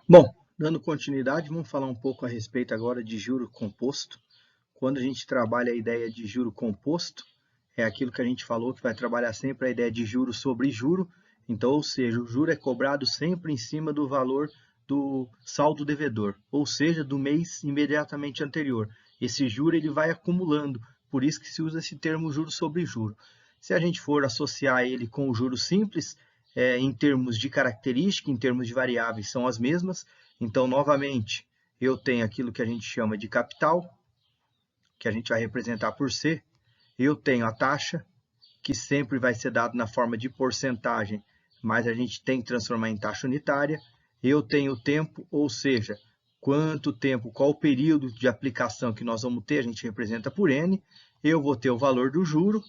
Bom, dando continuidade, vamos falar um pouco a respeito agora de juro composto. Quando a gente trabalha a ideia de juro composto, é aquilo que a gente falou que vai trabalhar sempre a ideia de juro sobre juro. Então, ou seja, o juro é cobrado sempre em cima do valor do saldo devedor, ou seja, do mês imediatamente anterior. Esse juro ele vai acumulando, por isso que se usa esse termo juro sobre juro. Se a gente for associar ele com o juro simples, em termos de característica, em termos de variáveis, são as mesmas. Então, novamente, eu tenho aquilo que a gente chama de capital, que a gente vai representar por C. Eu tenho a taxa, que sempre vai ser dado na forma de porcentagem, mas a gente tem que transformar em taxa unitária. Eu tenho o tempo, ou seja, quanto tempo, qual o período de aplicação que nós vamos ter, a gente representa por N. Eu vou ter o valor do juro,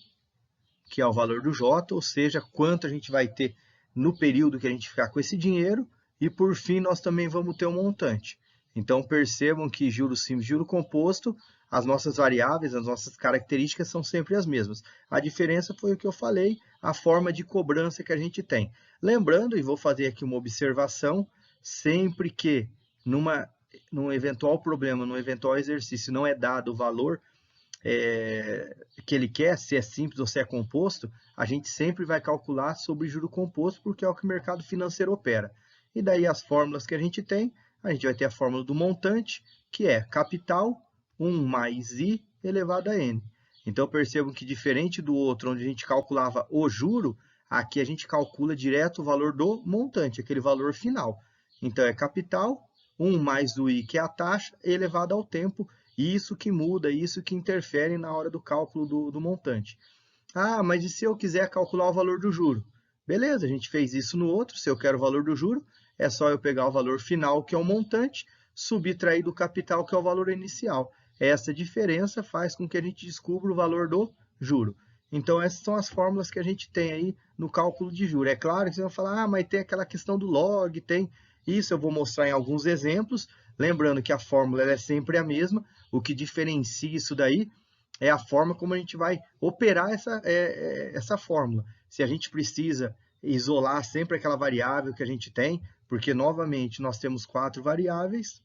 que é o valor do J, ou seja, quanto a gente vai ter no período que a gente ficar com esse dinheiro, e por fim nós também vamos ter um montante. Então percebam que juro simples, juro composto, as nossas variáveis, as nossas características são sempre as mesmas. A diferença foi o que eu falei, a forma de cobrança que a gente tem. Lembrando, e vou fazer aqui uma observação, sempre que num eventual problema, num eventual exercício, não é dado o valor que ele quer, se é simples ou se é composto, a gente sempre vai calcular sobre juro composto, porque é o que o mercado financeiro opera. E daí as fórmulas que a gente vai ter a fórmula do montante, que é capital 1 mais I elevado a N. Então percebam que diferente do outro, onde a gente calculava o juro, aqui a gente calcula direto o valor do montante, aquele valor final. Então é capital 1 mais o I, que é a taxa, elevado ao tempo, isso que muda, isso que interfere na hora do cálculo do montante. Ah, mas e se eu quiser calcular o valor do juro? Beleza, a gente fez isso no outro. Se eu quero o valor do juro, é só eu pegar o valor final, que é o montante, subtrair do capital, que é o valor inicial. Essa diferença faz com que a gente descubra o valor do juro. Então, essas são as fórmulas que a gente tem aí no cálculo de juros. É claro que você vai falar, ah, mas tem aquela questão do log, tem isso, eu vou mostrar em alguns exemplos. Lembrando que a fórmula é sempre a mesma, o que diferencia isso daí é a forma como a gente vai operar essa fórmula. Se a gente precisa isolar sempre aquela variável que a gente tem, porque, novamente, nós temos 4 variáveis,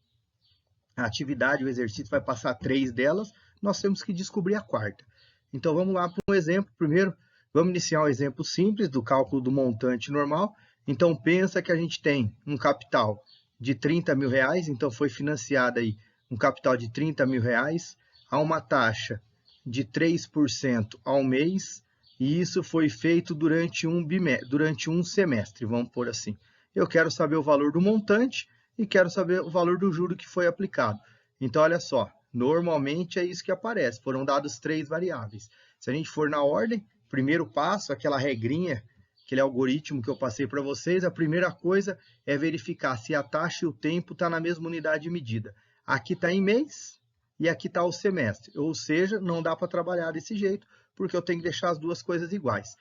a atividade, o exercício vai passar 3 delas, nós temos que descobrir a quarta. Então, vamos lá para um exemplo. Primeiro, vamos iniciar um exemplo simples do cálculo do montante normal. Então, pensa que a gente tem um capital de 30 mil reais, então foi financiado aí um capital de 30 mil reais, a uma taxa de 3% ao mês, e isso foi feito durante um semestre, vamos pôr assim. Eu quero saber o valor do montante e quero saber o valor do juro que foi aplicado. Então, olha só, normalmente é isso que aparece, foram dados 3 variáveis. Se a gente for na ordem, primeiro passo, aquela regrinha, aquele algoritmo que eu passei para vocês, a primeira coisa é verificar se a taxa e o tempo estão na mesma unidade de medida. Aqui está em mês e aqui está o semestre, ou seja, não dá para trabalhar desse jeito, porque eu tenho que deixar as duas coisas iguais.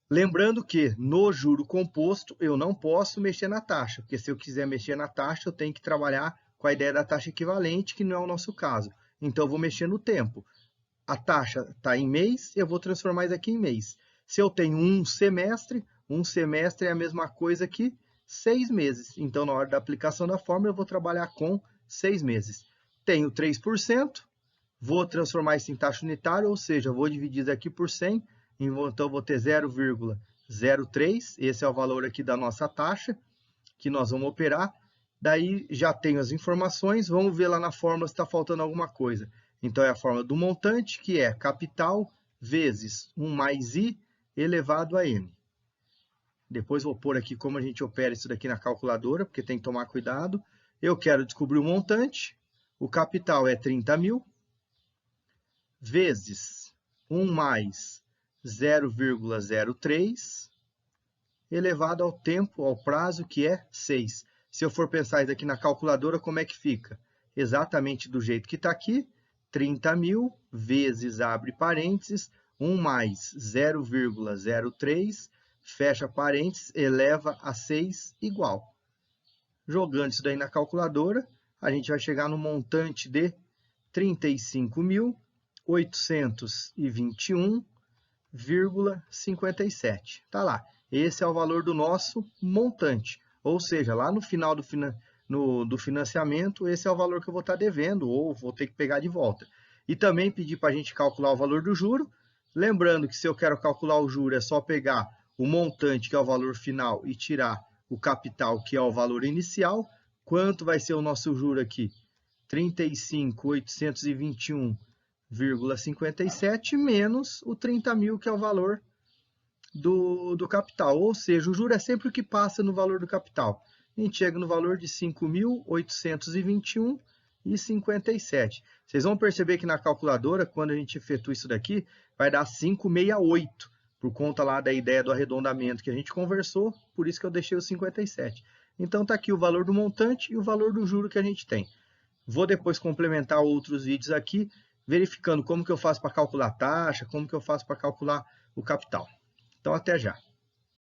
Lembrando que no juro composto eu não posso mexer na taxa, porque se eu quiser mexer na taxa, eu tenho que trabalhar com a ideia da taxa equivalente, que não é o nosso caso. Então, eu vou mexer no tempo. A taxa está em mês, eu vou transformar isso aqui em mês. Se eu tenho um semestre é a mesma coisa que 6 meses. Então, na hora da aplicação da fórmula, eu vou trabalhar com 6 meses. Tenho 3%, vou transformar isso em taxa unitária, ou seja, vou dividir isso aqui por 100, então vou ter 0,03, esse é o valor aqui da nossa taxa, que nós vamos operar. Daí já tenho as informações, vamos ver lá na fórmula se está faltando alguma coisa. Então é a fórmula do montante, que é capital vezes 1 mais I elevado a N. Depois vou pôr aqui como a gente opera isso daqui na calculadora, porque tem que tomar cuidado. Eu quero descobrir o montante, o capital é 30 mil, vezes 1 mais 0,03, elevado ao tempo, ao prazo, que é 6. Se eu for pensar isso aqui na calculadora, como é que fica? Exatamente do jeito que está aqui, 30 mil vezes, abre parênteses, 1 mais 0,03, fecha parênteses, eleva a 6, igual. Jogando isso daí na calculadora, a gente vai chegar no montante de 35.821,57. Tá lá. Esse é o valor do nosso montante, Ou seja, lá no final do financiamento, esse é o valor que eu vou estar devendo ou vou ter que pegar de volta. E também pedir para a gente calcular o valor do juro. Lembrando que se eu quero calcular o juro, é só pegar o montante, que é o valor final, e tirar o capital, que é o valor inicial. Quanto vai ser o nosso juro aqui? 35.821,57 menos o 30 mil, que é o valor do capital. Ou seja, o juro é sempre o que passa no valor do capital. A gente chega no valor de 5.821,57. Vocês vão perceber que na calculadora, quando a gente efetua isso daqui, vai dar 568, por conta lá da ideia do arredondamento que a gente conversou, por isso que eu deixei o 57. Então está aqui o valor do montante e o valor do juro que a gente tem. Vou depois complementar outros vídeos aqui, verificando como que eu faço para calcular a taxa, como que eu faço para calcular o capital. Então, até já.